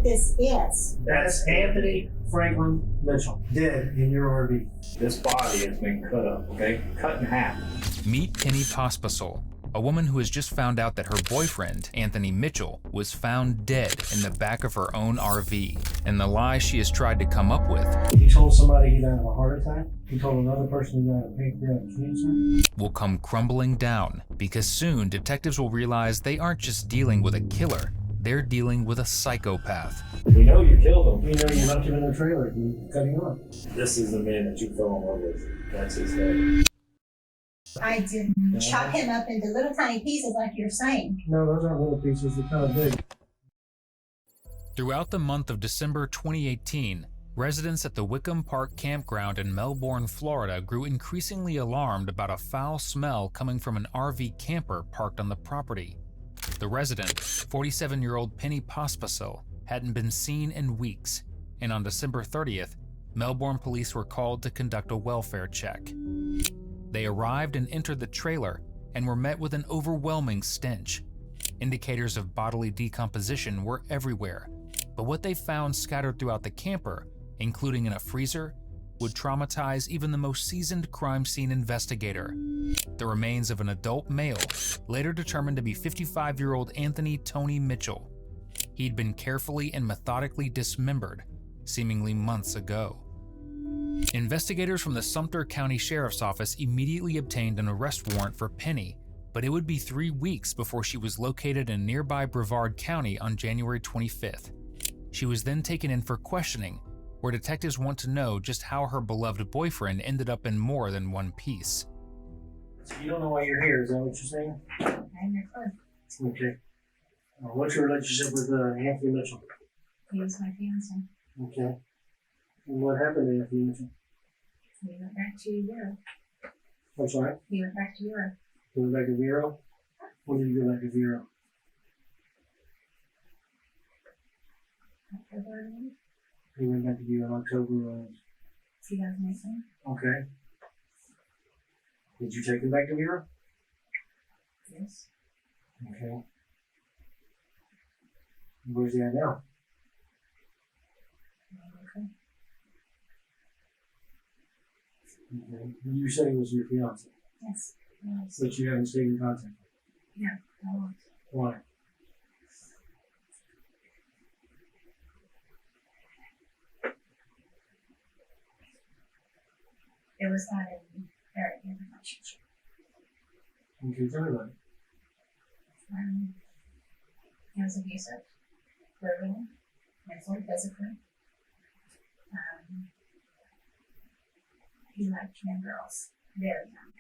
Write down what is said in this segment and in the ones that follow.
what this is. That's Anthony Franklin Mitchell, dead in your RV. This body has been cut up, okay? Cut in half. Meet Penny Pospisil, a woman who has just found out that her boyfriend, Anthony Mitchell, was found dead in the back of her own RV. And the lie she has tried to come up with He told somebody he died of a heart attack. He told another person he died of pancreatic cancer. will come crumbling down, because soon detectives will realize they aren't just dealing with a killer, they're dealing with a psychopath. We know you killed him. You know you left him in the trailer and you cut him up. This is the man that you fell in love with. That's his head. I didn't chop him up into little tiny pieces like you're saying. No, those aren't little pieces. They're kind of big. Throughout the month of December 2018, residents at the Wickham Park campground in Melbourne, Florida grew increasingly alarmed about a foul smell coming from an RV camper parked on the property. The resident, 47-year-old Penny Pospisil, hadn't been seen in weeks, and on December 30th, Melbourne police were called to conduct a welfare check. They arrived and entered the trailer and were met with an overwhelming stench. Indicators of bodily decomposition were everywhere, but what they found scattered throughout the camper, including in a freezer, would traumatize even the most seasoned crime scene investigator. The remains of an adult male, later determined to be 55-year-old Anthony Tony Mitchell. He'd been carefully and methodically dismembered, seemingly months ago. Investigators from the Sumter County Sheriff's Office immediately obtained an arrest warrant for Penny, but it would be 3 weeks before she was located in nearby Brevard County on January 25th. She was then taken in for questioning, where detectives want to know just how her beloved boyfriend ended up in more than one piece. So you don't know why you're here, is that what you're saying? I have no clue. Okay. What's your relationship with Anthony Mitchell? He was my fiance. Okay. And what happened to Anthony Mitchell? He went back to Europe. I'm sorry? He went back to Europe. He went back to Vero? When did you go back to Vero? October He went back to Vero in October 2018. Okay. Did you take him back to Vero? Yes. Okay. Where's he at now? Okay. Okay. You said he was your fiance, Yes. Yes. but you haven't stayed in contact. Yeah. I was. Why? It was not a very good relationship. Okay, tell me about it. It was abusive, verbally, mentally, physically. He liked young girls, very young.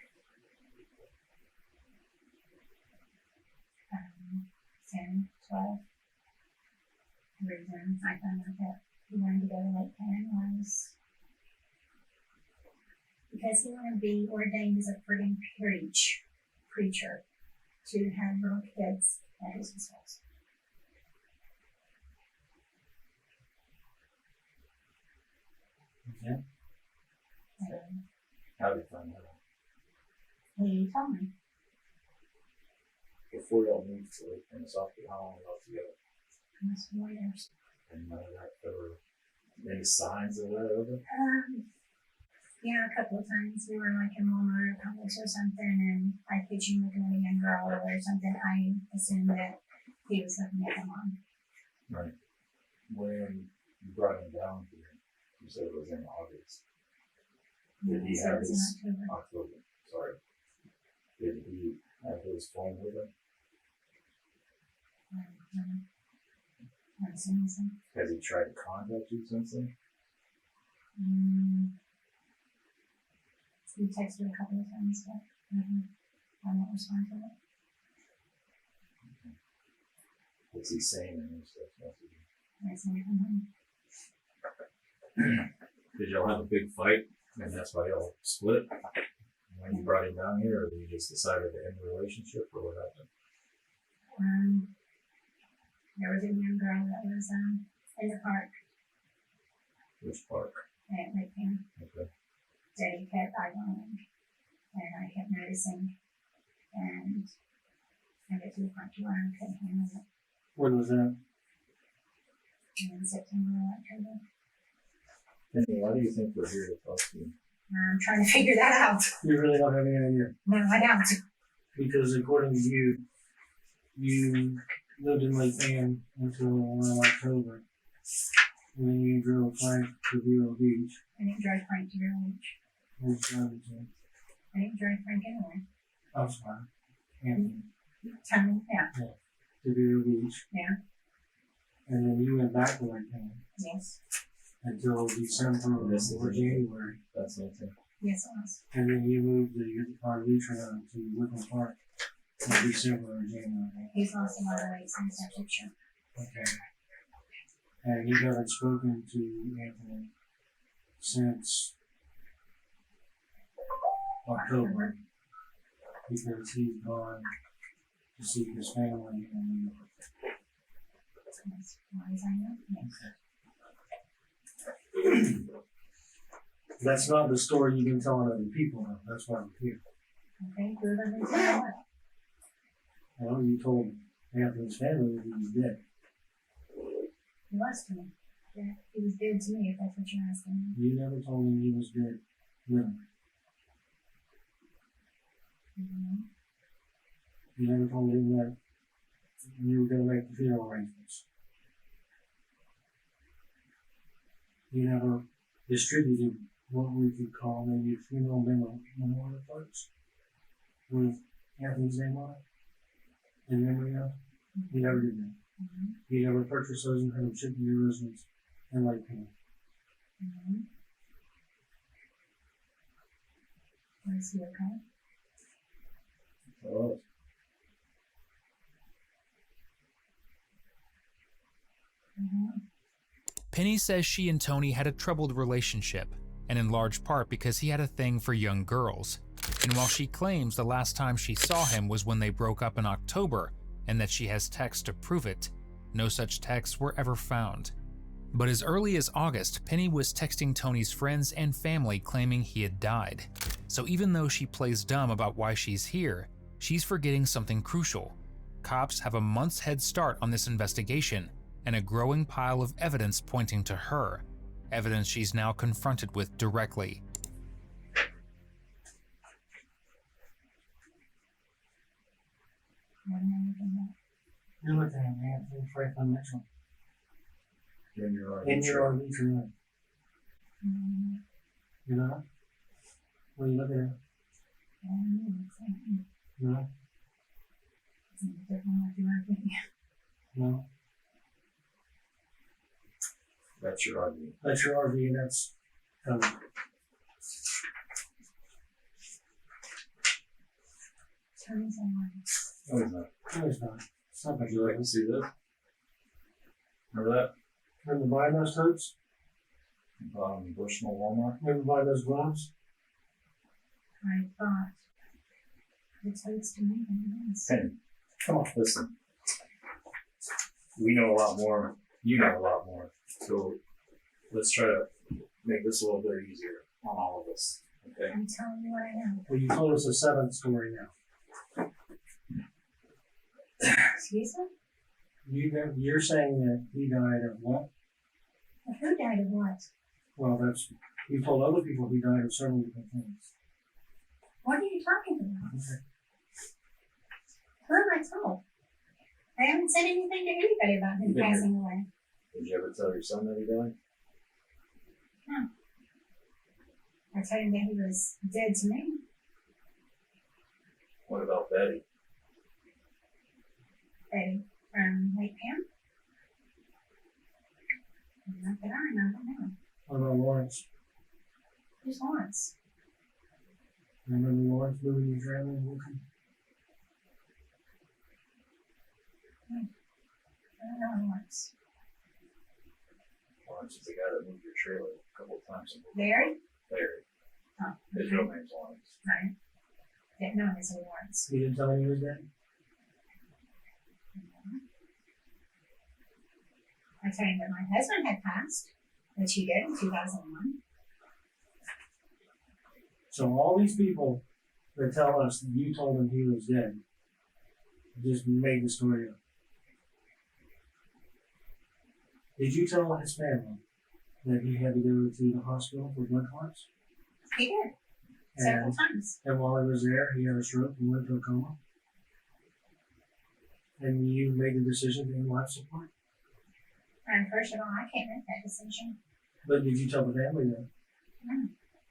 10, 12. The reason I found out that he wanted to go to Lake Penn was because he wanted to be ordained as a friggin' preacher to have little kids at his disposal. Okay. How did you find that out? He told me. Before y'all moved to Lake Minnesota, how long y'all together? Almost 4 years. And none of that, there were any signs of that over? Yeah, a couple of times we were like in Walmart or Publix or something, and I pitched him looking at a young girl or something. I assumed that he was looking at the mom. Right. When you brought him down here, you said it was in August. Did he So have it was his in October. October? Sorry. Did he have his phone with him? I've seen some. Has he tried to contact you since then? We texted a couple of times, but I won't respond to it. What's he saying in his text messages? I sent it from home. Did y'all have a big fight and that's why y'all split when you brought him down here, or you just decided to end the relationship, or what happened? There was a young girl that was in the park Which park? at Lake Penn. Okay. That he kept eyeballing, and I kept noticing, and I got to the point where I couldn't handle it. When was that? in September or October. Penny, why do you think we're here to talk to you? I'm trying to figure that out. You really don't have any idea. No, I don't. Because according to you, you lived in Lake Ann until around October. And then you drove Frank to Vero Beach. I didn't drive Frank to Vero Beach. Which drove to, I didn't drive Frank anywhere. I'm sorry, Anthony, Tell me, yeah, to Vero Beach. yeah, And then you went back to Lake Ann yes, until December or January. That's nothing. yes, it was. And then you moved the RV trailer to Wickham Park in December or January. He's lost a lot of weight since that picture. Okay. And you haven't spoken to Anthony since October because he's gone to see his family and As far as I know, yes. that's not the story you've been telling other people though. That's why I'm here. Okay, good, I've been telling what? Well, you told Anthony's family that he was dead. He was to me. Yeah, he was dead to me, if that's what you're asking. You never told him he was dead. No. Mm-hmm. You never told him that you were going to make the funeral arrangements. You never distributed what we could call maybe funeral memorial cards with Anthony's name on it in memory of. You never did that. Mm-hmm. You never purchased those and had them shipped to your residence in Lake Ann. Mm-hmm. Was he okay? Oh, Mm-hmm. Penny says she and Tony had a troubled relationship, and in large part because he had a thing for young girls. And while she claims the last time she saw him was when they broke up in October, and that she has texts to prove it, no such texts were ever found. But as early as August, Penny was texting Tony's friends and family claiming he had died. So even though she plays dumb about why she's here, she's forgetting something crucial. Cops have a month's head start on this investigation, and a growing pile of evidence pointing to her, evidence she's now confronted with directly. What am I looking at? You're looking at Anthony Franklin Mitchell in your RV in your trailer. RV trailer. Mm-hmm. You know? What are you looking at? I don't know, it's like, No? it's different what you are thinking. No? That's your RV. That's your RV and that's Tony's on. No, he's not. no, it's not. It's not Would like you like to see this? Remember that? Remember buying those totes? Bushnell Walmart? Remember buying those gloves? I thought the totes to me and this. Penny, Come on. listen. We know a lot more. You know a lot more. So let's try to make this a little bit easier on all of us. Okay? I'm telling you what I know. Well, you told us a seventh story now. Excuse me? You're saying that he died of what? Who died of what? Well, you told other people he died of several different things. What are you talking about? Okay. Who am I told? I haven't said anything to anybody about him Yeah. passing away. Did you ever tell your son that he died? I told him that he was dead to me. What about Betty? Betty from Lake Pam. Not that I remember, no. What about Lawrence? Who's Lawrence? Remember Lawrence moving your trailer and working? I don't know Lawrence. Lawrence is the guy that moved your trailer a couple of times. Larry? Larry. Oh, His real name's Lawrence. right. Didn't know him as a Lawrence. You didn't tell him he was dead? I told him that my husband had passed, which he did in 2001. So all these people that tell us that you told him he was dead just made the story up. Did you tell his family that he had to go to the hospital for blood clots? He did, several And, times. and while he was there, he had a stroke and went to a coma? And you made the decision to end life support? And first of all, I can't make that decision. But did you tell the family that? No.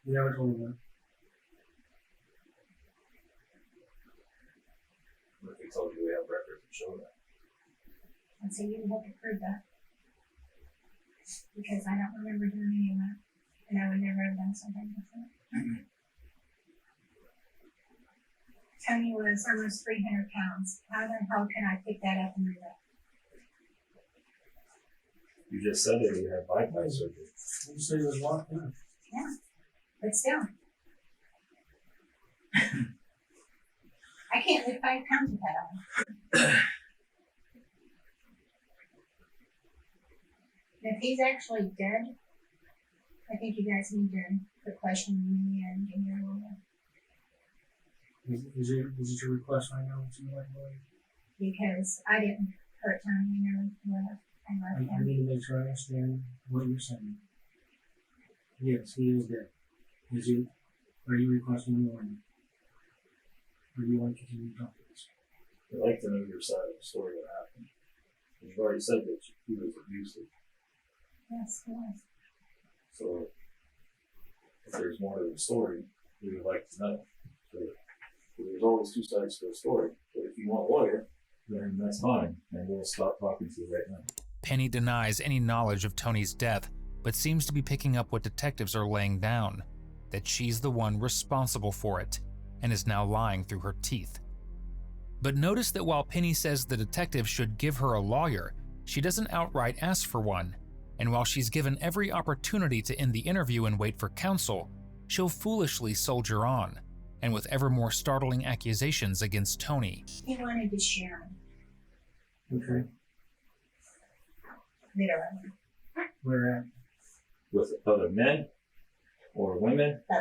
You never told them that? If they told you we have records that show that. And so you would have to prove that. Because I don't remember doing any of that. And I would never have done something like that. Tony was almost 300 pounds. How the hell can I pick that up and move it? You just said that you had bypass surgery. You said it was locked in. Yeah. But still. I can't lift 5 pounds with that on. If he's actually dead, I think you guys need to quit questioning me and give me a little more. Is it your request right now that you like to leave? Because I didn't hurt Tony, you know, what I love I him. need to make sure I understand what you're saying. Yes, he is dead. Are you requesting a warning? Or do you want to continue to talk to us? I'd like to know your side of the story that happened. You've already said that he was abusive. Yes, he was. So if there's more to the story, we would like to know. So there's always two sides to a story. But if you want a lawyer, then that's fine. And we'll stop talking to you right now. Penny denies any knowledge of Tony's death, but seems to be picking up what detectives are laying down, that she's the one responsible for it, and is now lying through her teeth. But notice that while Penny says the detective should give her a lawyer, she doesn't outright ask for one, and while she's given every opportunity to end the interview and wait for counsel, she'll foolishly soldier on, and with ever more startling accusations against Tony. He wanted to share me, Okay. literally. Where at? With other men or women. Both.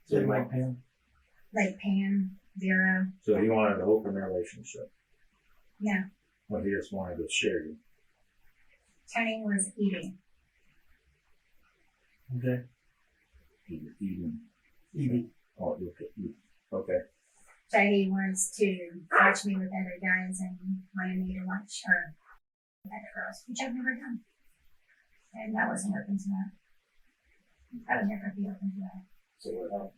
So you like Pam? Like Pam, Vera. So he wanted an open relationship. Yeah. But he just wanted to share you. Tony was eating. Okay. Eating. Oh, okay. Okay. So he wants to watch me with other guys and wanted me to watch her with other girls, which I've never done. And I wasn't open to that. I would never be open to that. So what happened?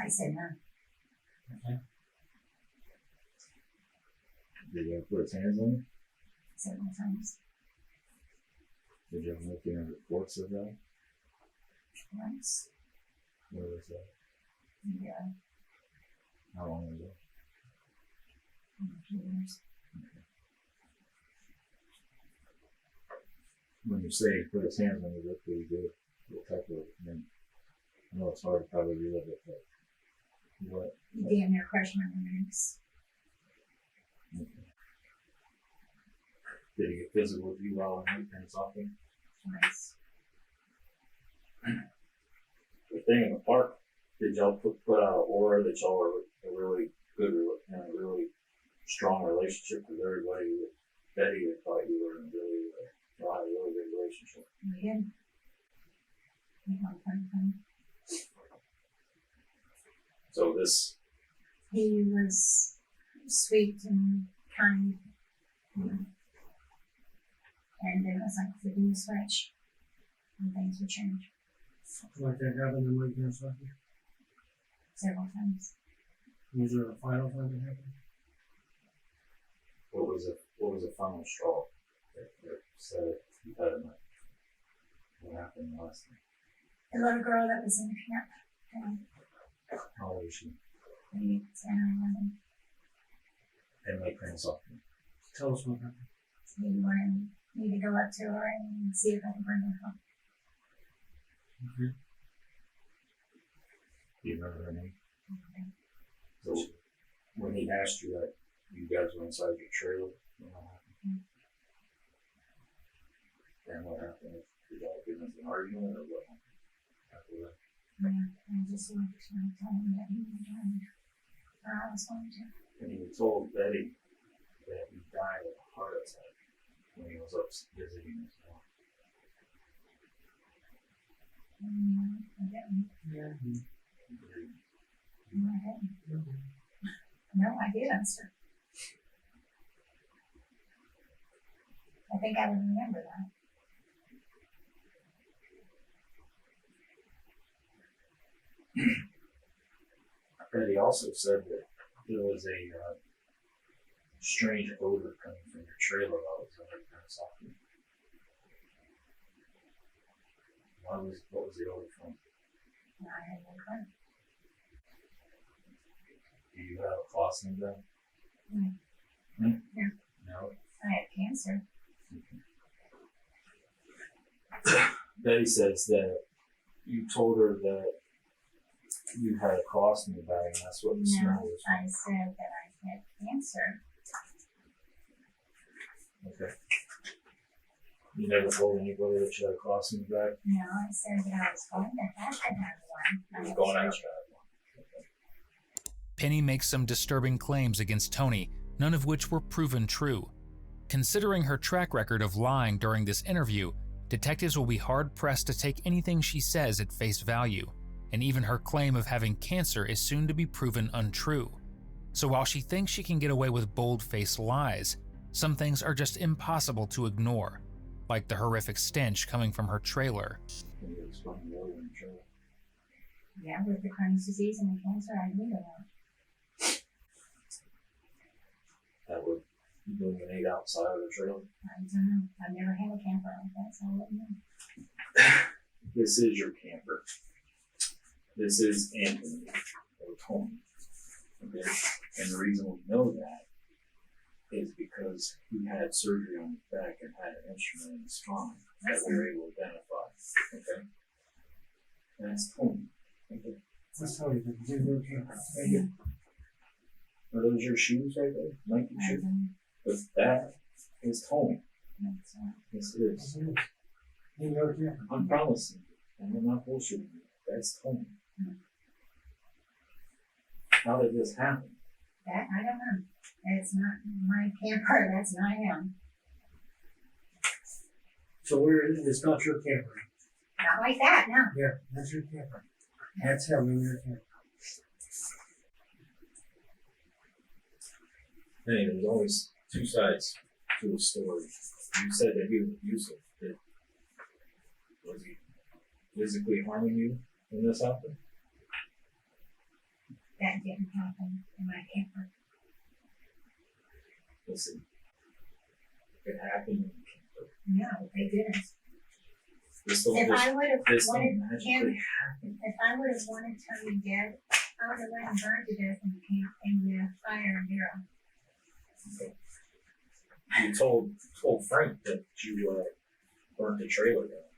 I said no. Okay. Did you put his hands on you? Several times. Did you ever look any reports of that? Once. Where was that? Yeah. How long ago? A few years. When you say he put his hands on you, what did he do? What type of, I mean, I know it's hard to probably relive it, but what? He damn near crushed my legs. Okay. Did he get physical with you while in and talking? Twice. The thing in the park, did y'all put out an aura that y'all were a really good, really strong relationship with everybody? With Betty, I thought you were in a really good relationship. We did. We had fun. So this, He was sweet and kind. And it was like flipping the switch. And things would change Something like that happened in Lake Minnesota? several times. Was there a final time that happened? what was the final straw that said you had enough? What happened last time? The little girl that was in the camp. How old was she? Maybe 10 or 11. And Lake Minnesota. Tell us what happened. He wanted me to go up to her and see if I could bring her home. Okay. Do you remember her name? So when he asked you that, you guys were inside your trailer. What happened? And what happened? Did y'all get into an argument or what happened after that? Yeah, I just wanted to tell him that he was dying. Or I was going to. And you told Betty that he died at was up visiting as well. I didn't. Yeah. No, I didn't. No, I didn't, sir. I think I would remember that. Betty also said that there was a strange odor coming from your trailer while it was under the What was the odor from? I had no clue. Do you have a clothing gun? No. No. I had cancer. Betty says that you told her that you had a colostomy bag, and that's what the smell No, was I said that I had cancer. from. Okay. You never told anybody that you had a colostomy bag? No, I said that I was going to have one. I You had were going out surgery. to have one. Penny makes some disturbing claims against Tony, none of which were proven true. Considering her track record of lying during this interview, detectives will be hard-pressed to take anything she says at face value, and even her claim of having cancer is soon to be proven untrue. So while she thinks she can get away with bold-faced lies, some things are just impossible to ignore, like the horrific stench coming from her trailer. Can you explain the odor in the trailer? Yeah, with the Crohn's disease and the cancer, I knew that. That would illuminate outside of the trailer? I don't know. I've never had a camper like that, so I wouldn't know. This is your camper. This is Anthony or Tony. Okay? And the reason we know that is because he had surgery on his back and had an instrument in his spine that we were able to identify. Okay? And that's Tony. Okay. Let's tell you that you were here. Are those your shoes right there? Nike I shoes? don't But that is Tony. know. So, Yes, it is. You were here. I'm promising. I'm not bullshitting you. That's Tony. How did this happen? that, I don't know. It's not my camper, that's not him. So where is it? It's not your camper. Not like that, no. Yeah, that's your camper. That's him in your camper. Hey, there's always two sides to a story. You said that he was abusive. Was he physically harming you when this happened? That didn't happen in my camper. Listen, it happened in the camper. No, they didn't. This don't If just, I would have this wanted don't magically him, happen. if I would have wanted Tony dead, I would have let him burn to death in the camp in the fire and barrel. You told Frank that you burnt the trailer down.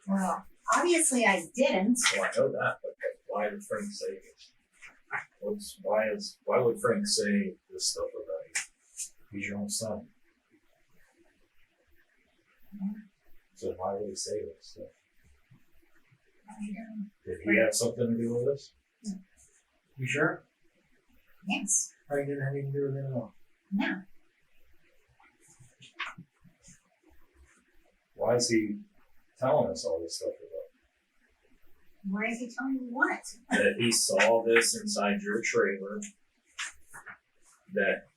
Well, obviously I didn't. Well, I know that, but why did Frank say this? Why would Frank say this stuff about you? He's your own son. So why would he say this stuff? I don't. Did he have something to do with this? You sure? Yes. Frank didn't have anything to do with it at all. No. Why is he telling us all this stuff about? Why is he telling me what? That he saw this inside your trailer, that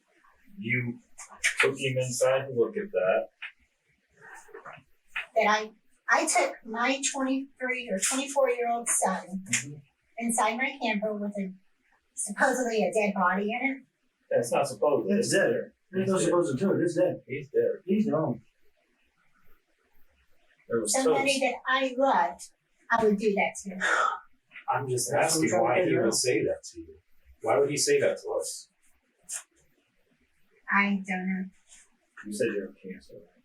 you took him inside to look at that. That I took my 23 or 24-year-old son inside my camper with supposedly a dead body in it. That's not supposed to. It's dead. There's no supposed to do it. It's dead. He's dead. He's gone. There was Somebody toast. that I loved, I would do that to. I'm just asking why he would say that to you. Why would he say that to us? I don't know. You said you have cancer, right?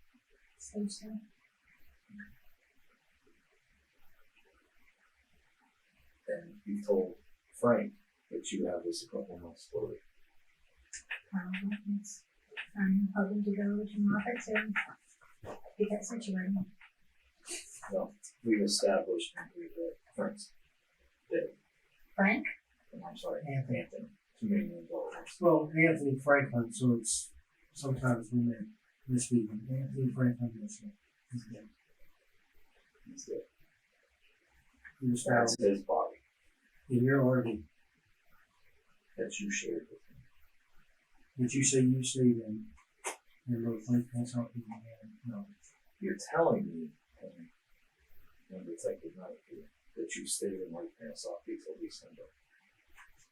Stage 2. And you told Frank that you have this a couple months later. Yes. I'm hoping to go to Moffat to get that situated. Well, we've established that Frank's dead. Frank? I'm sorry, Anthony. Anthony. $2 million. Well, Anthony Franklin, so it's sometimes we may This weekend, Anthony Franklin Mitchell. He's dead. He's dead. He was found That's his body in your RV. that you shared with him. Did you say you stayed in those lake house out in no. You're telling me, when Detective Knight here, that you stayed in Lake Panasoffkee till December.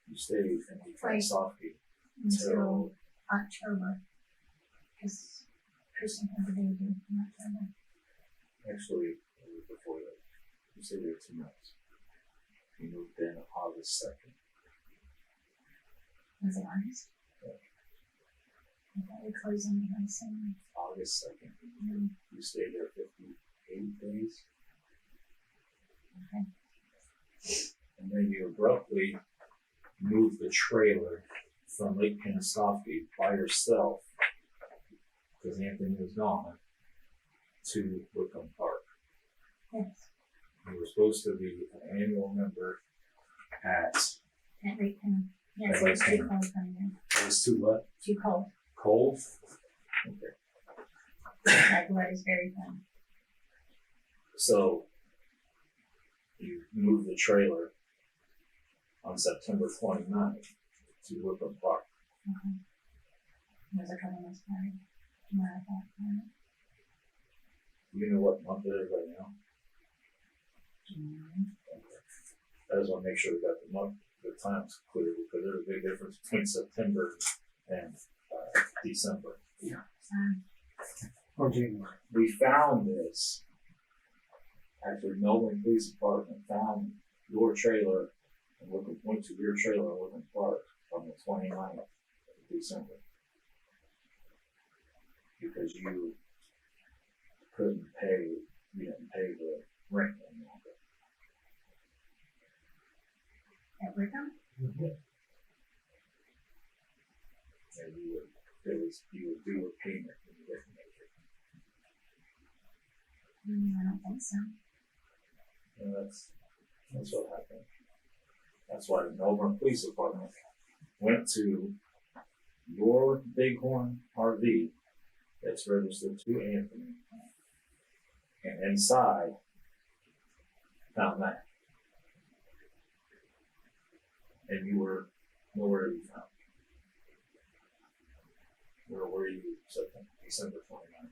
You stayed in Lake Panasoffkee until October. Because Kristen had the baby in October. actually, it was before that. You stayed there 2 months. You moved in August 2nd. Was it August? Yeah. I thought we closed on the house in August 2nd. mm, You stayed there 58 days. okay. And then you abruptly moved the trailer from Lake Panasoffkee by yourself, because Anthony was gone, to Wickham Park. Yes. You were supposed to be an annual member at, At Lake Penn. Yes, At it Lake was too Penn. cold for me. it was too what? Too cold. Cold? Okay. My blood is very thin. So, you moved the trailer on September 29th to Wickham Park. Okay. It was a couple months prior to when I thought about it. You know what month it is right now? I just want to make sure we got the month, the times clear, because there's a big difference between September and December. Or January. We found this. Actually, Melbourne Police Department found your trailer and went to your trailer in Wickham Park on the 29th of December. Because you couldn't pay, you didn't pay the rent any longer. At Wickham? And you would do a payment and you didn't make it. I don't think so. And that's what happened. That's why the Melbourne Police Department went to your Bighorn RV that's registered to Anthony, and inside found that. And you were nowhere to be found. Where were you December 29th?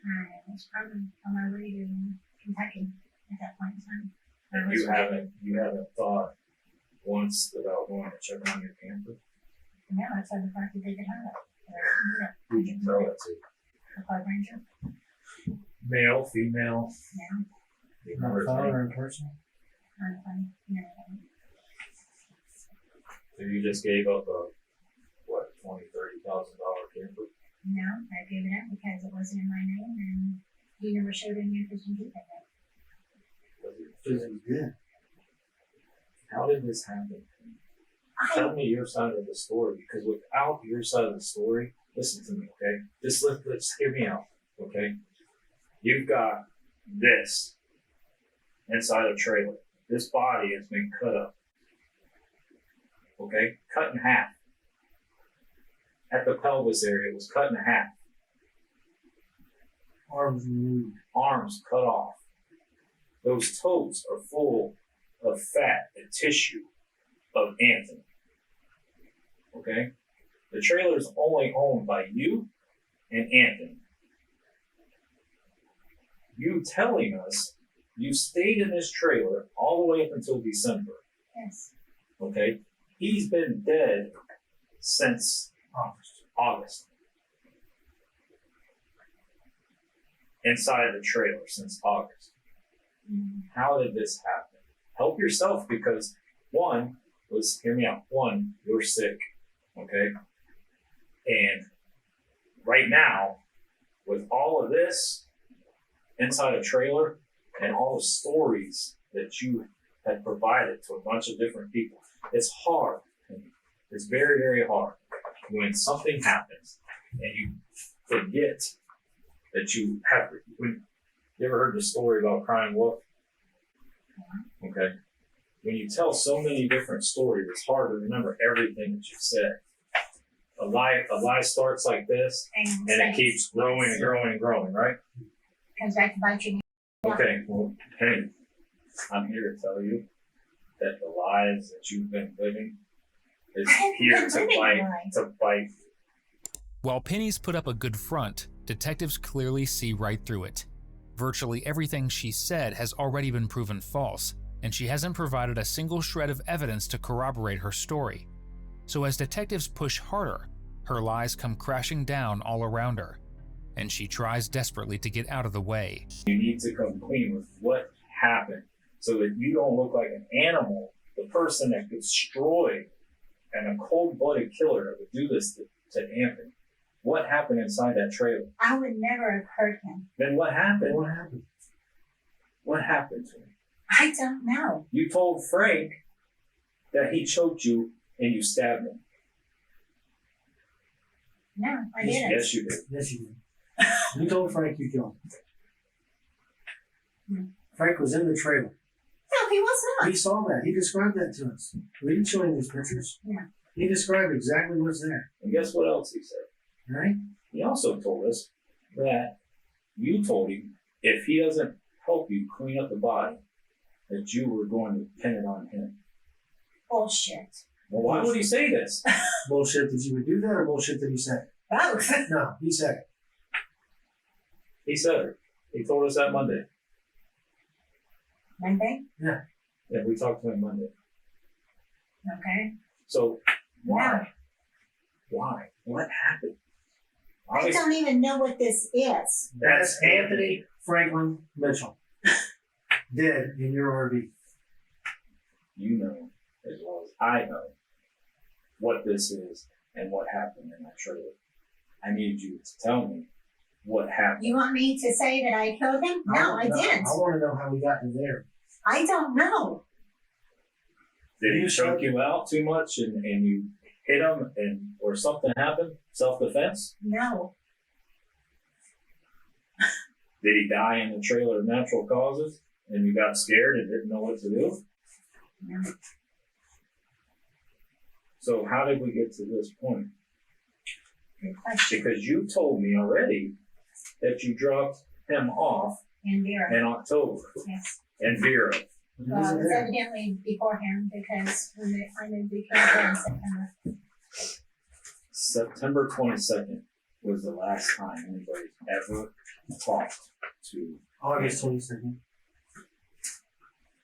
I was probably on my way to Kentucky at that point in time. And you haven't thought once about going to check on your camper? No, I told the park that they could have it. Who'd you tell that to? The park ranger. Male, female? Yeah. Do you Not remember his phone name? or in person? No. So you just gave up a $20,000-$30,000 camper? No, I gave it up because it wasn't in my name and you never showed any interest in keeping it. This is good. How did this happen? Tell me your side of the story, because without your side of the story, listen to me, okay? Let's hear me out, okay? You've got this inside a trailer. This body has been cut up, okay? Cut in half. At the pelvis area, it was cut in half. Arms removed. Arms cut off. Those toes are full of fat and tissue of Anthony. Okay? The trailer is only owned by you and Anthony. You telling us you stayed in this trailer all the way up until December. Yes. Okay? He's been dead since August. Inside the trailer since August. How did this happen? Help yourself, because hear me out. One, you're sick, okay? And right now, with all of this inside a trailer and all the stories that you have provided to a bunch of different people, it's hard. It's very, very hard when something happens and you forget that you have. You ever heard the story about crying wolf? Okay. When you tell so many different stories, it's hard to remember everything that you said. a lie starts like this, and it keeps growing and growing and growing, right? Comes back to bite you. Okay, well, hey, I'm here to tell you that the lies that you've been living is here to bite. While Penny's put up a good front, detectives clearly see right through it. Virtually everything she said has already been proven false, and she hasn't provided a single shred of evidence to corroborate her story. So as detectives push harder, her lies come crashing down all around her, and she tries desperately to get out of the way. You need to come clean with what happened so that you don't look like an animal, the person that destroyed and a cold-blooded killer that would do this to Anthony. What happened inside that trailer? I would never have hurt him. Then what happened? What happened? What happened to him? I don't know. You told Frank that he choked you and you stabbed him. No, I didn't. Yes, you did. Yes, you did. You told Frank you killed him. Hmm. Frank was in the trailer. No, he was not. He saw that. He described that to us. We didn't show him these pictures. Yeah. He described exactly what's there. And guess what else he said? Right? He also told us that you told him if he doesn't help you clean up the body, that you were going to pin it on him. Bullshit. Well, why would he say this? Bullshit that you would do that, or bullshit that he said? Both. No, he said it. He said it. He told us that Monday. Monday? Yeah, we talked to him Monday. Okay. So, why? Yeah. Why? What happened? I don't even know what this is. That's Anthony Franklin Mitchell. Dead in your RV. You know as well as I know what this is and what happened in that trailer. I need you to tell me what happened. You want me to say that I killed him? No, I didn't. I want to know how we got to there. I don't know. Did he choke you out too much and you hit him or something happened? Self-defense? No. Did he die in the trailer of natural causes and you got scared and didn't know what to do? No. So how did we get to this point? Good question. Because you told me already that you dropped him off And Vera. in October. Yes. And Vera. But he Well, it wasn't was there. evidently beforehand because when I moved to Canada in September. September 22nd was the last time anybody ever talked to August 22nd.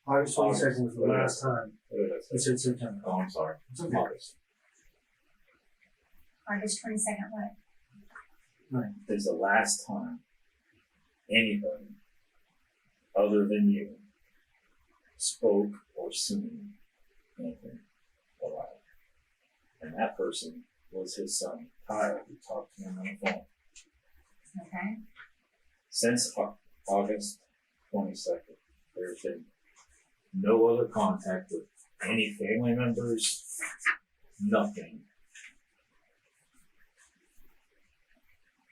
August 22nd was the last time. what did I It say? said September. Oh, I'm sorry. It's okay. August. August 22nd, what? Right. Is the last time anybody other than you spoke or seen anything alive. And that person was his son, Kyle, who talked to him on the phone. Okay. Since August 22nd, there's been no other contact with any family members, nothing.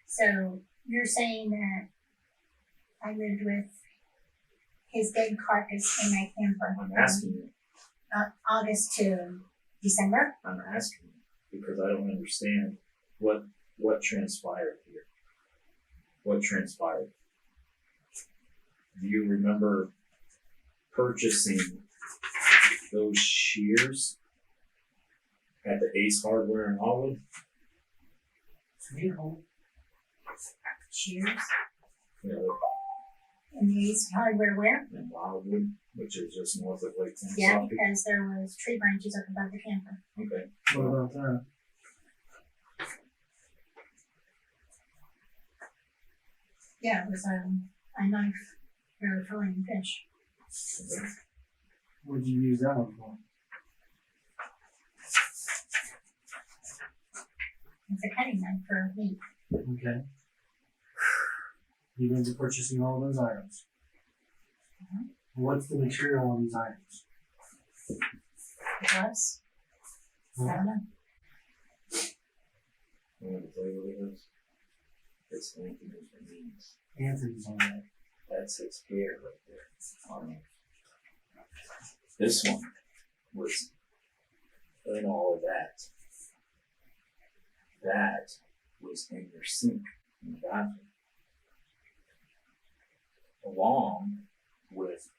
So you're saying that I lived with his dead carcass in my camper I'm asking you, from August to December? I'm asking you, because I don't understand what transpired here. What transpired? Do you remember purchasing those shears at the Ace Hardware in Hollywood? Shears. You know, In the Ace Hardware where? in Wildwood, which is just north of Lake Yeah, Tennessee. because there was tree branches up above the camper. Okay. What about that? Yeah, it was a knife for filling fish. Okay. What did you use that one for? It's a cutting knife for meat. Okay. You went to purchasing all those items. Mhm. What's the material on these items? Gloves? I don't know. You want to tell you what it is? It's Anthony's remains. Anthony's on that. That's his hair right there on it. This one was in all of that that was in your sink in the bathroom, along with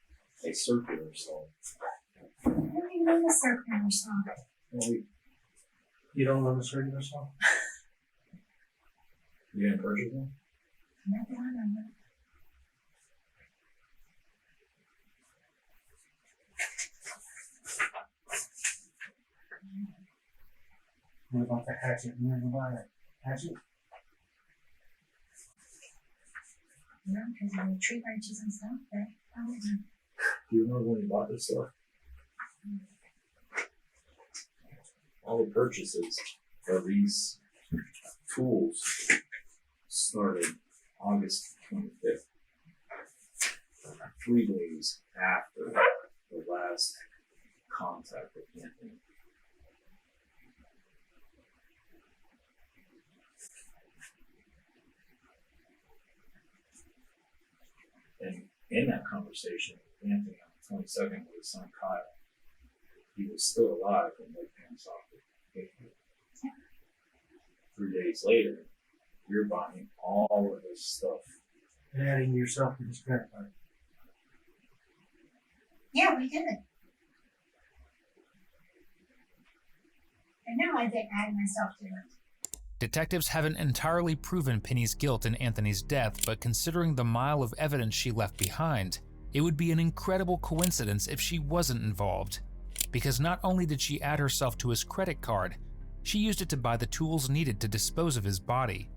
a circular saw. I don't even know the circular saw. Well, You don't know the circular saw? you didn't purchase one? Not that I remember. What about the hatchet? You never buy that hatchet? No, because of the tree branches and stuff, but I wouldn't. Do you remember when you bought this stuff? All the purchases of these tools started August 25th, 3 days after the last contact with Anthony. And in that conversation with Anthony on the 22nd with his son Kyle, he was still alive when they passed off the 3 days later, you're buying all of this stuff. And adding yourself to his credit card. Yeah, we did it. And now I did add myself to it. Detectives haven't entirely proven Penny's guilt in Anthony's death, but considering the mile of evidence she left behind, it would be an incredible coincidence if she wasn't involved. Because not only did she add herself to his credit card, she used it to buy the tools needed to dispose of his body.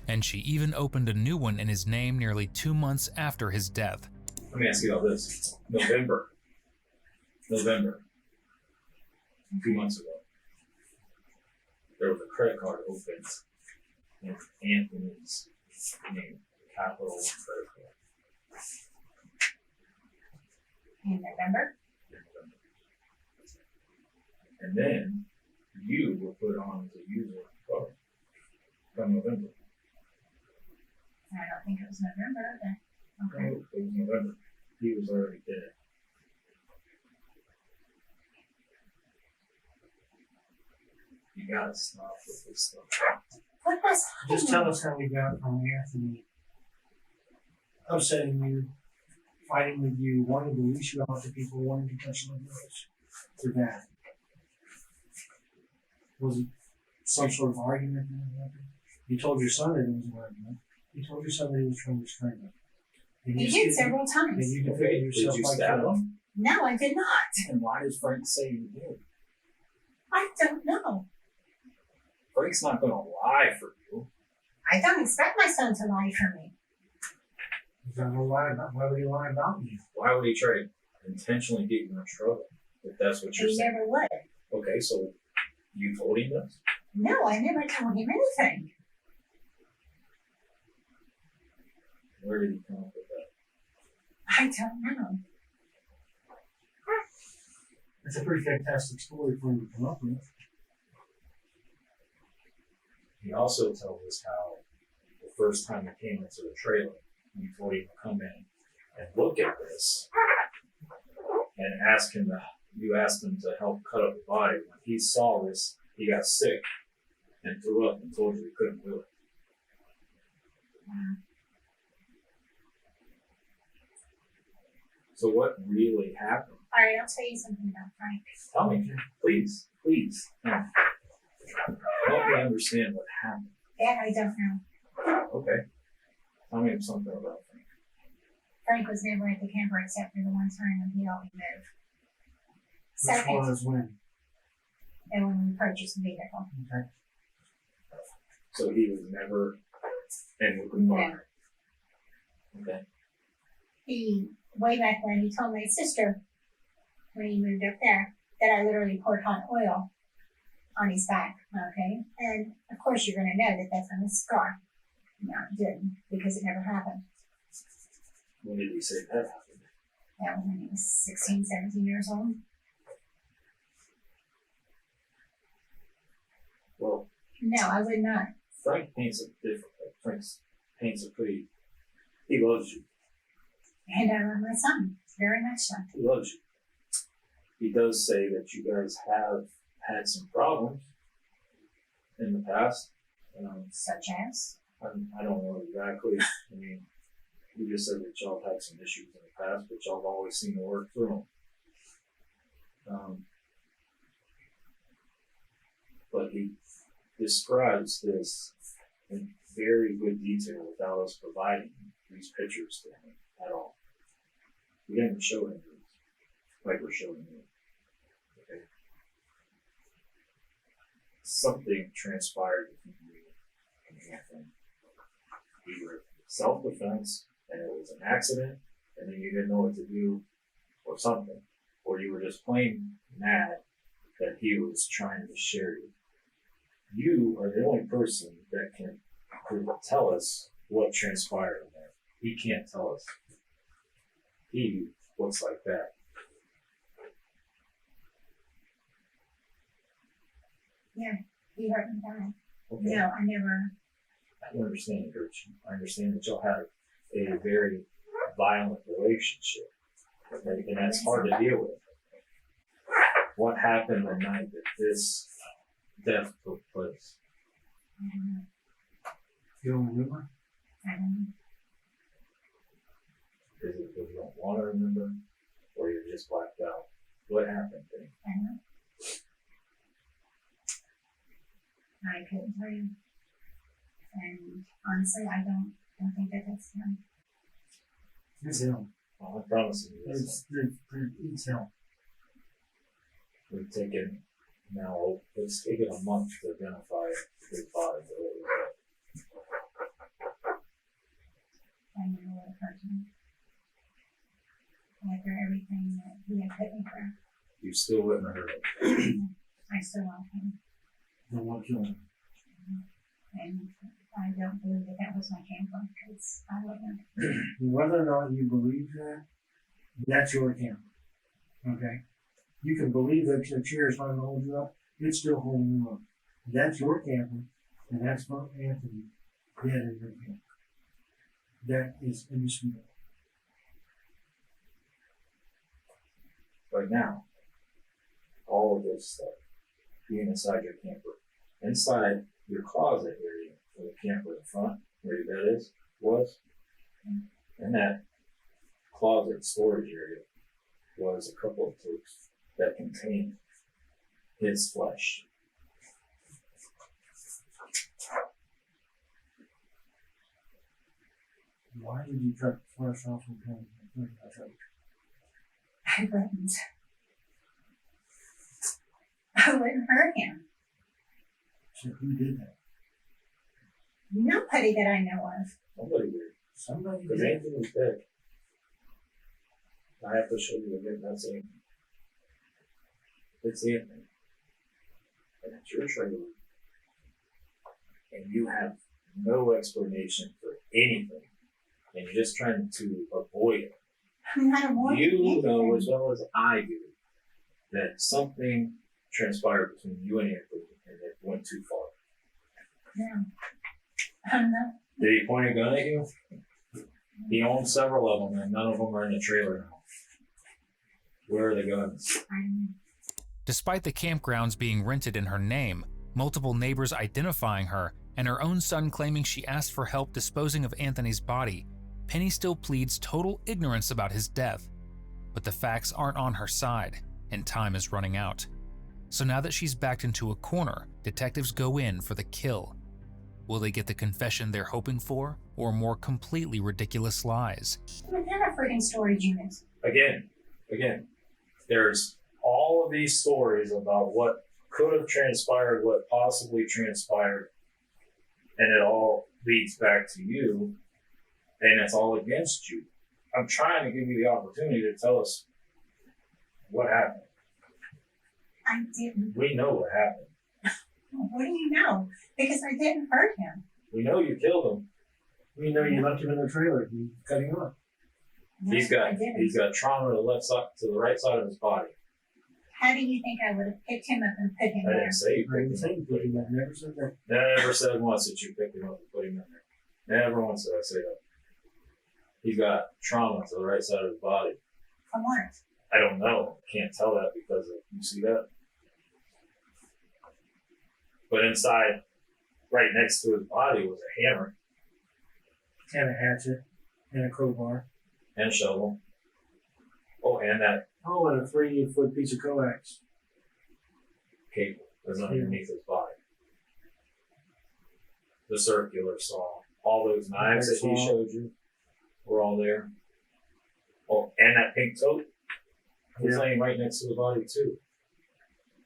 And she even opened a new one in his name nearly 2 months after his death. Let me ask you about this. November, 2 months ago, there was a credit card opened in Anthony's name, Capital One credit card. In November? And then you were put on as a user of the card from November. I don't think it was November, but okay. No, it was November. He was already dead. You gotta stop with this stuff. What was Just tell us how we got from Anthony upsetting you, fighting with you, wanting to leash you out to people, wanting to touch on girls, to that. Was it some sort of argument that happened? You told your son that it was an argument. You told your son that he was trying to restrain him. And He you did still- several And times. you Okay, defended did yourself you like stab that. him? No, I did not. And why does Frank say you did? I don't know. Frank's not gonna lie for you. I don't expect my son to lie for me. He's not gonna lie about, why would he lie about you? Why would he try to intentionally get you in trouble if that's what you're He saying? never would. Okay, so you told him this? No, I never told him anything. Where did he come up with that? I don't know. It's a pretty fantastic story for him to come up with. He also tells us how the first time he came into the trailer, you told him to come in and look at this and you asked him to help cut up the body. When he saw this, he got sick and threw up and told you he couldn't do it. Wow. So what really happened? All right, I'll tell you something about Frank. Tell me, please. Help me understand what happened. That I don't know. Okay. Tell me something about Frank. Frank was never at the camper except for the one time when he helped me move. Which one Second, is when? and when we purchased the vehicle. Okay. So he was never in Wickham Park. Okay. He, way back when, he told my sister, when he moved up there, that I literally poured hot oil on his back, okay? And, of course, you're going to know that that's on a scar. No, it didn't, because it never happened. When did he say that happened? That was when he was 16, 17 years old. Well, No, I would not. Frank paints a different. Paints a pretty. He loves you. And I love my son, very much so. He loves you. He does say that you guys have had some problems in the past, Such as? I don't know exactly. I mean, you just said that y'all had some issues in the past, but y'all have always seemed to work through them. But he describes this in very good detail without us providing these pictures to him at all. We didn't show him these, like we're showing you. Okay. Something transpired between you and Anthony. Either self-defense, and it was an accident, and then you didn't know what to do, or something. Or you were just plain mad that he was trying to share you. You are the only person that can tell us what transpired in there. He can't tell us. He looks like that. Yeah, he hurt me bad. Okay. No, I never. I understand it hurts you. I understand that y'all had a very violent relationship. Okay? And that's hard to deal with. What happened the night that this death took place? I don't know. You don't remember? I don't know. Is it because you don't want to remember, or you're just blacked out? What happened then? I don't know. I couldn't tell you. And honestly, I don't think that that's him. It's him. Well, I promise you this. It's him. We've taken now, it's taken a month to identify his body. I know what hurt him. After everything that he had put me through, You still wouldn't have heard it. I still love him. Don't want to kill him. And I don't believe that that was my camper because I don't know. Whether or not you believe that, that's your camera. Okay? You can believe that the chair is trying to hold you up, it's still holding you up. That's your camera, and that's for Anthony dead in your camera. That is indisputable. Right now, all of this stuff being inside your camper, inside your closet area for the camper in front, where your bed was, in that closet storage area was a couple of tapes that contained his flesh. Why did you cut the flesh off and come and I wouldn't. I wouldn't hurt him. So who did that? Nobody that I know of. Somebody did. Somebody Because did. Anthony's dead. I have to show you again, that's Anthony. It's Anthony. And it's your trailer. And you have no explanation for anything. And you're just trying to avoid it. I'm not avoiding You know anything. as well as I do that something transpired between you and Anthony and it went too far. No. I'm not. Did he point a gun at you? He owns several of them and none of them are in the trailer now. Where are the guns? Despite the campgrounds being rented in her name, multiple neighbors identifying her, and her own son claiming she asked for help disposing of Anthony's body, Penny still pleads total ignorance about his death. But the facts aren't on her side, and time is running out. So now that she's backed into a corner, detectives go in for the kill. Will they get the confession they're hoping for, or more completely ridiculous lies? What kind of freaking storage unit? Again, there's all of these stories about what could have transpired, what possibly transpired, and it all leads back to you, and it's all against you. I'm trying to give you the opportunity to tell us what happened. I didn't. We know what happened. What do you know? Because I didn't hurt him. We know you killed him. We know you left him in the trailer. You cut him off. No, I didn't. He's got trauma to the left side, to the right side of his body. How do you think I would have picked him up and put him I there? didn't say you I didn't picked say him you up. put him there. Never said that. Never said once that you picked him up and put him in there. Never once did I say that. He's got trauma to the right side of his body. From what? I don't know. Can't tell that because of, you see that? But inside right next to his body was a hammer And a hatchet. And a crowbar. and a shovel. Oh, and that Oh, and a 3-foot piece of coax. cable was underneath his body. The circular saw. All those knives that he Saw. showed you were all there. Oh, and that pink tote was Yeah. laying right next to the body too.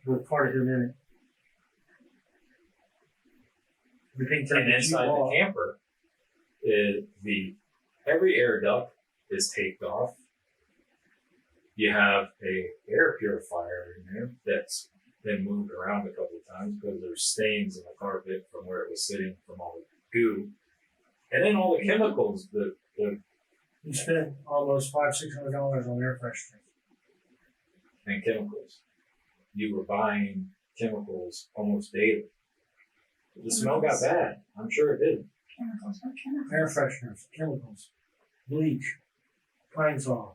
With part of him in it. The pink And that you inside the bought. camper, every air duct is taped off. You have a air purifier in there that's been moved around a couple of times because there's stains in the carpet from where it was sitting from all the goo. And then all the chemicals, the You spent almost $500-600 on air fresheners. and chemicals. You were buying chemicals almost daily. The smell got bad. I'm sure it did. Chemicals. What chemicals? Air fresheners, chemicals, bleach, pine saw,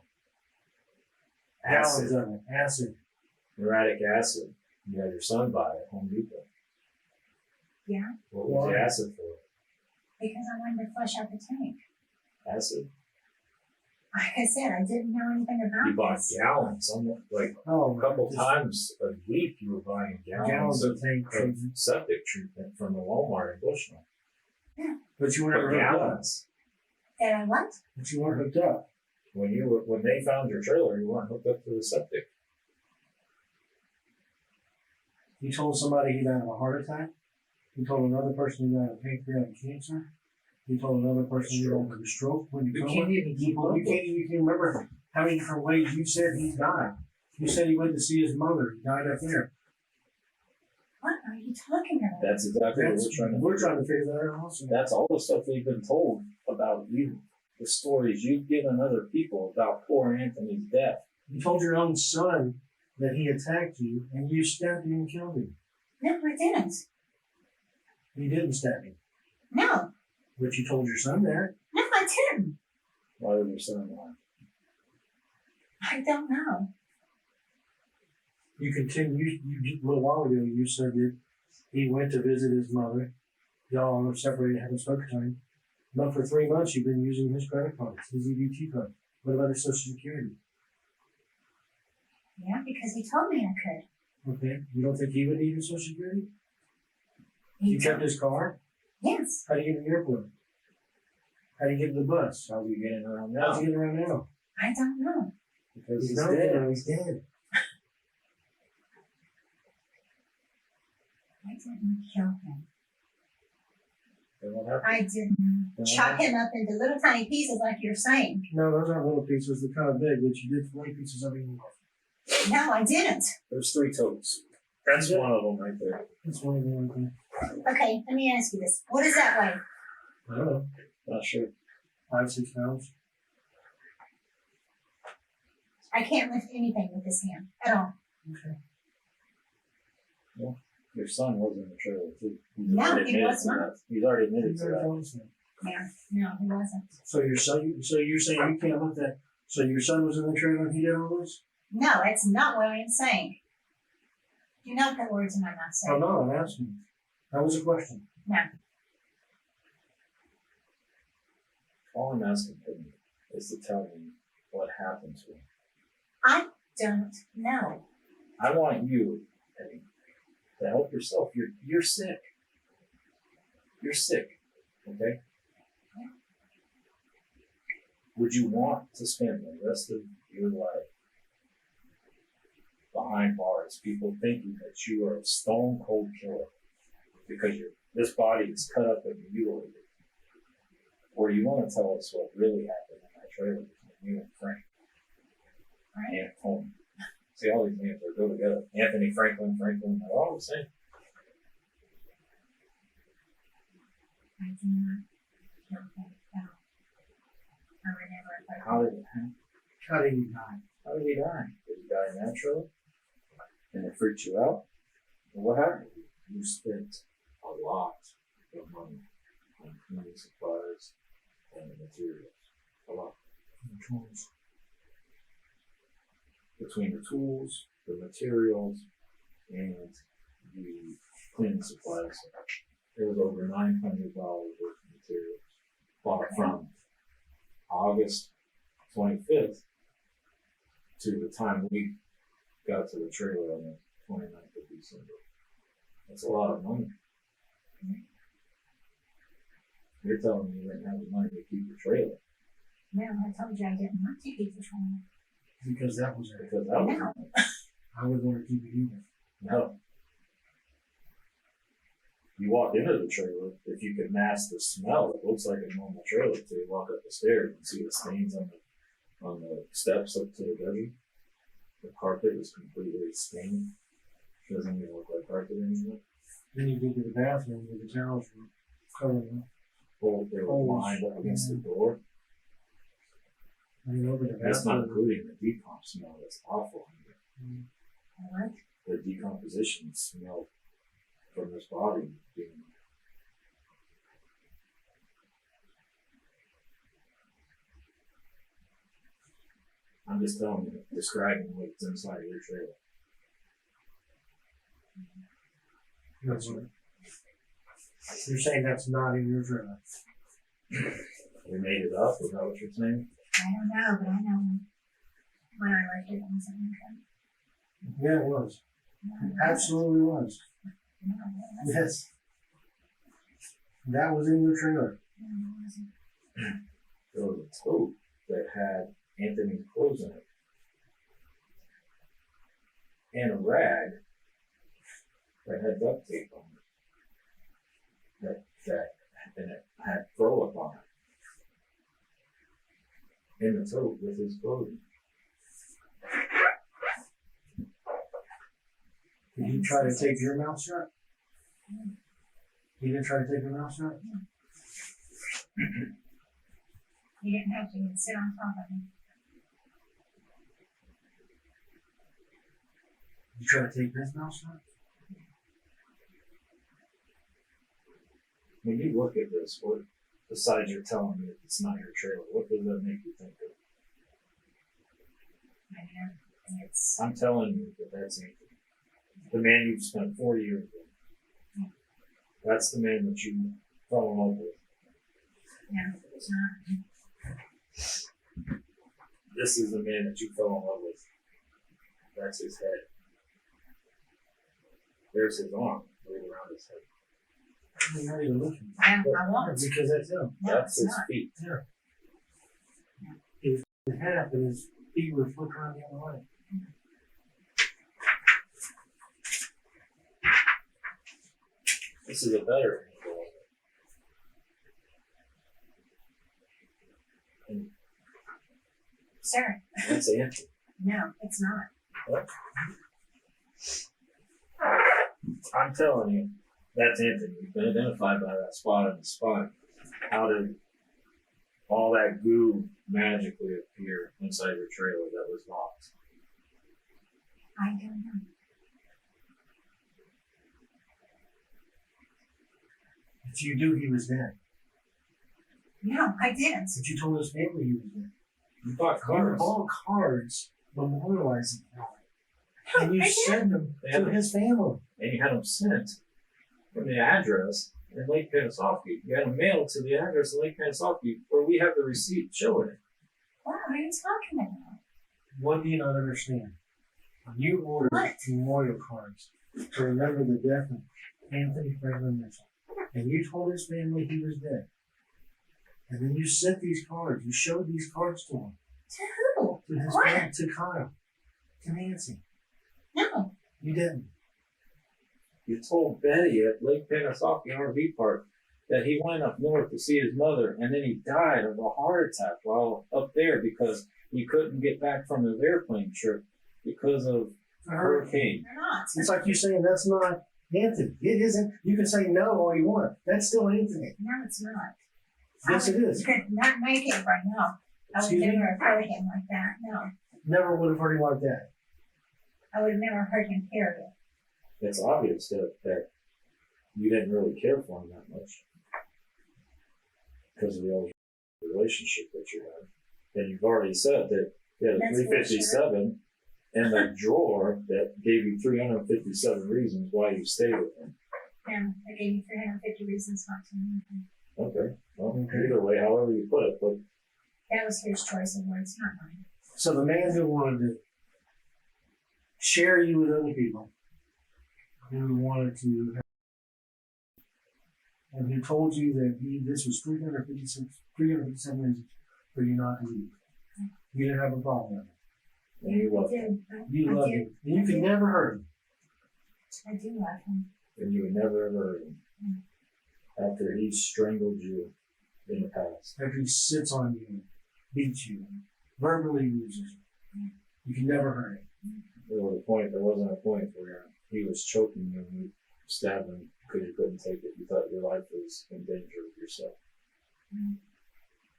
gallons Acid, of it, acid. muriatic acid. You had your son buy at Home Depot. Yeah, What was the Why? acid for? because I wanted to flush out the tank. Acid. Like I said, I didn't know anything about You bought this. gallons, almost like Oh, a couple just times a week. You were buying gallons gallons of tank of treatment. septic treatment from the Walmart in Bushnell. But you were never For hooked up. gallons. Did I what? But you weren't hooked up. When they found your trailer, you weren't hooked up to the septic. You told somebody he died of a heart attack. You told another person he died of pancreatic cancer. You told another person he died of a stroke. When You can't even keep up. You can't even remember how many different ways you said he died. You said he went to see his mother. He died up there. What are you talking about? That's exactly what We're trying to figure that out also. That's all the stuff we've been told about you. The stories you've given other people about poor Anthony's death. You told your own son that he attacked you and you stabbed him and killed him. No, I didn't. You didn't stab him. No, But you told your son that. no, I didn't. Why would your son lie? I don't know. You continued, a little while ago, you said that he went to visit his mother. Y'all are separated, haven't spoken to him. But for 3 months, you've been using his credit cards, his EBT card. What about his Social Security? Yeah, because he told me I could. Okay, you don't think he would need his Social Security? He You kept told- his car? Yes. How do you get to the airport? How do you get to the bus? How are you getting around How's now? he getting around now? I don't know. Because he's not dead. there, he's dead. I didn't kill him. Then what happened? I didn't chop him up into little tiny pieces like you're saying. No, those aren't little pieces, they're kind of big, but you did 40 pieces of him. No, I didn't. There's 3 totes. That's one of them right there. That's one of the one thing. Okay, let me ask you this. What is that weigh? I don't know, Not sure. 5-6 pounds. I can't lift anything with this hand at all. Okay. Your son was in the trailer too. He's No, already he admitted was to not. that. He's already admitted to Very that. close. Yeah, no, he wasn't. So your son, so you're saying you can't lift that? So your son was in the trailer and he did all this? No, that's not what I'm saying. You know what words in my mouth Oh say. no, I'm asking. That was a question. No. All I'm asking him is to tell me what happened to him. I don't know. I want you, Eddie, to help yourself. You're sick. You're sick. Okay? Would you want to spend the rest of your life behind bars, people thinking that you are a stone cold killer because this body is cut up and mutilated? Or you want to tell us what really happened in that trailer between you and Frank Right? and Tony? See, all these names are go together. Anthony, Franklin, they're all the same. I do not kill him at all. I would never have How did it happen? How did he die? How did he die? Did he die naturally? And it freaked you out? Well, what happened? You spent a lot of money on cleaning supplies and materials. A lot. The tools. Between the tools, the materials, and the cleaning supplies, It was over $900 worth of materials bought from August 25th to the time we got to the trailer on the 29th of December. That's a lot of money. You're telling me you didn't have the money to keep your trailer No, I told you I didn't want to keep the trailer. Because that was it. because that was No. I would want to keep it either. no. You walk into the trailer, if you can mask the smell, it looks like a normal trailer till you walk up the stairs and see the stains on the steps up to the bedroom. The carpet is completely stained. Doesn't even look like carpet anymore. Then you go to the bathroom where the towels were covered up. They were lined up against the door. And you open the That's not bathroom. including the decomp smell. That's awful. What? The decomposition smell from this body being. I'm just telling you, describing what's inside your trailer. That's right. You're saying that's not in your trailer. We made it up. Is that what you're saying? I don't know, but I know when I left it was in the Yeah, it was. It absolutely was. No, it wasn't. Yes. That was in your trailer. No, it wasn't. There was a tote that had Anthony's clothes in it. And a rag that had duct tape on it. And it had throw up on it. In the tote with his clothing. Did he try to take your mouth shut? He didn't try to take your mouth shut? You didn't have to sit on top of me. You try to take his mouth shut? When you look at this, what besides you're telling me it's not your trailer, what does that make you think of? I know. It's I'm telling you that that's Anthony. The man you've spent 40 years with. That's the man that you fell in love with. no, it's not. This is the man that you fell in love with. That's his head. There's his arm right around his head. You're not even looking. No, I won't. Because that's him. No, That's it's his not. feet. He was in half and his feet were flipped around the other way. This is a better angle. And Sir, that's Anthony. no, it's not. I'm telling you, that's Anthony. You've been identified by that spot in the spine. How did all that goo magically appear inside your trailer that was locked? I don't know. If you knew he was dead. No, I didn't. But you told his family he was dead. You bought You cars. bought cards memorializing him. And you I did. send them to his family. And you had them sent from the address in Lake Panasoffkee. You had them mailed to the address in Lake Panasoffkee where we have the receipt showing it. What are you talking about? What do you not understand? You ordered What? memorial cards to remember the death of Anthony Franklin Mitchell. And you told his family he was dead. And then you sent these cards. You showed these cards to him. To who? To his What? family, to Kyle. To Nancy. No. You didn't. You told Betty at Lake Panasoffkee RV Park that he went up north to see his mother and then he died of a heart attack while up there because he couldn't get back from his airplane trip because of a hurricane. You're not. It's like you saying that's not Anthony. It isn't. You can say no all you want. That's still Anthony. No, it's not. Yes, it is. You could not make it right now. I would Excuse me? never have hurt him like that. No. Never would have heard him like that. I would have never hurt him, period. It's obvious that you didn't really care for him that much because of the old relationship that you had. And you've already said that you had a That's 357 in the drawer that gave you 357 reasons why you stayed with him. Yeah, I gave you 350 reasons not to. Okay. Well, either way, however you put it, but That was his choice of words, not mine. So the man who wanted to share you with other people, who wanted to, and who told you that this was 357 reasons for you not to leave. You didn't have a problem with it. and you loved I him, did. You loved him. And you could never hurt him. I do love him. and you would never ever hurt him after he strangled you in the past. After he sits on you, beats you, verbally uses you. You can never hurt him. There wasn't a point where he was choking you and you stabbed him because you couldn't take it. You thought your life was in danger of yourself.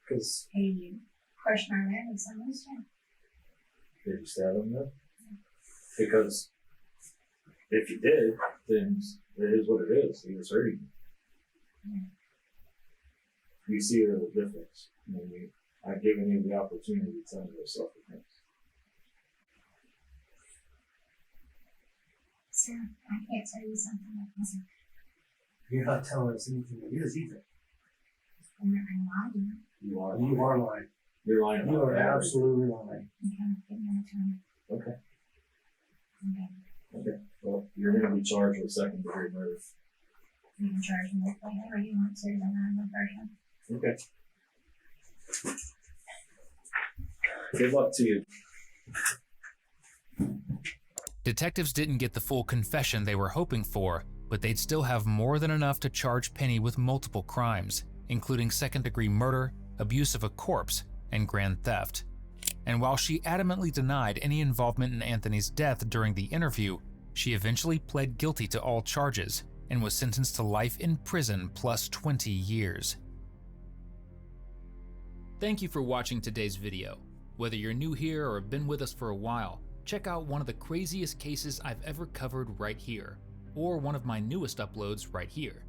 Because He crushed my legs almost. did you stab him then? Because if you did, then it is what it is. He was hurting you. You see the difference. I've given you the opportunity to tell me your self-defense. Sir, I can't tell you something that wasn't. You're not telling us anything that is either. I'm lying. You are. You are lying. You're lying. You about are everything. absolutely lying. Okay, give me another time. Okay. Okay. Okay. Well, you're going to be charged with second-degree murder. You can charge me with whatever you want to, then I'm a virgin. Okay. Good luck to you. Detectives didn't get the full confession they were hoping for, but they'd still have more than enough to charge Penny with multiple crimes, including second-degree murder, abuse of a corpse, and grand theft. And while she adamantly denied any involvement in Anthony's death during the interview, she eventually pled guilty to all charges and was sentenced to life in prison plus 20 years. Thank you for watching today's video. Whether you're new here or have been with us for a while, check out one of the craziest cases I've ever covered right here, or one of my newest uploads right here.